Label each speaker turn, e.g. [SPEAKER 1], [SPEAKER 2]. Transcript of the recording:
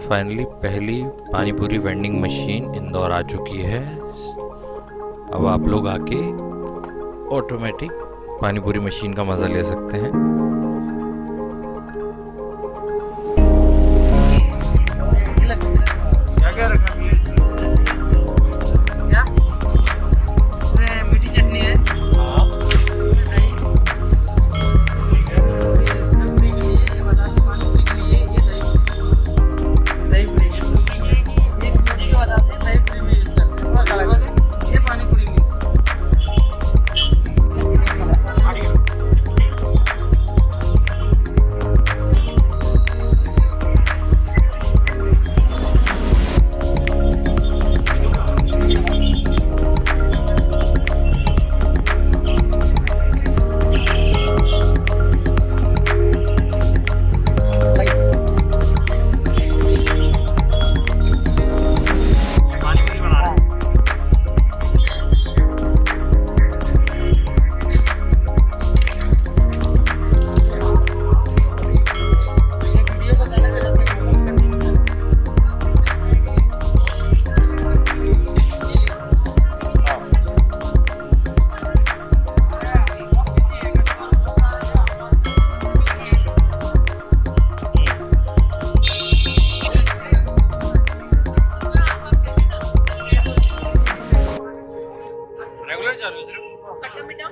[SPEAKER 1] Finally पहली पानी पूरी vending machine Indore आ चुकी है। अब आप लोग आके ऑटोमेटिक पानी पूरी मशीन का मज़ा ले सकते हैं।
[SPEAKER 2] क्या रखा है क्या? इसमें मीठी चटनी है। हाँ। इसमें दही। ये सब्जी के लिए, ये बतासे पानी पूरी के लिए ये दही पूरी। ये सूजी के बतासे दही पूरी में यूज करते हैं। और ये पानी पूरी में। रेगुलर चालू है सिर्फ खट्टा मीठा